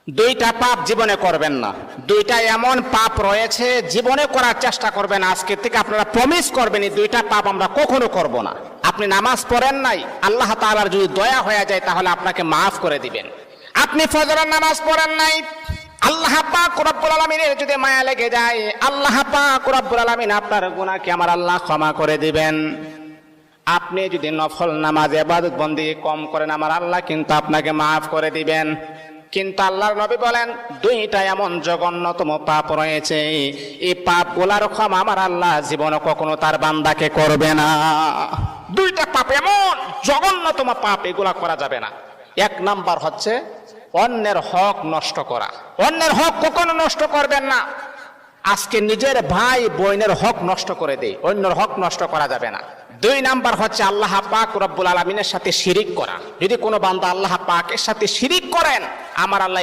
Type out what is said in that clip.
দুইটা পাপ জীবনে করবেন না। দুইটা এমন পাপ রয়েছে জীবনে করার চেষ্টা করবেন, আজকে থেকে আপনারা প্রমিস করবেন এই দুইটা পাপ আমরা কখনো করব না। আপনি নামাজ পড়েন নাই, আল্লাহ তাআলার যদি দয়া হয়ে যায় তাহলে আপনাকে মাফ করে দিবেন। আপনি ফজরের নামাজ পড়েন নাই, আল্লাহ পাক রব্বুল আলামিনের যদি মায়া লেগে যায়, আল্লাহ পাক রব্বুল আলামিন আপনার গুনাহকে আমার আল্লাহ ক্ষমা করে দিবেন। আপনি যদি নফল নামাজ ইবাদত বন্দেগী কম করেন, আমার আল্লাহ কিন্তু আপনাকে মাফ করে দিবেন। কিন্তু আল্লাহর নবী বলেন দুইটা এমন জঘন্যতম পাপ রয়েছে, এই পাপগুলার ক্ষমা আমার আল্লাহ জীবনে কখনো তার বান্দাকে করবে না। দুইটা পাপ এমন জঘন্যতম পাপ, এগুলা করা যাবে না। এক নাম্বার হচ্ছে অন্যের হক নষ্ট করা। অন্যের হক কখনো নষ্ট করবেন না। আজকে নিজের ভাই বোনের হক নষ্ট করে দেয়, অন্যের হক নষ্ট করা যাবে না। দুই নাম্বার হচ্ছে আল্লাহ পাক রব্বুল আলামিনের সাথে শিরিক করা। যদি কোনো বান্দা আল্লাহ পাকের সাথে শিরিক করেন, আমার আল্লাহ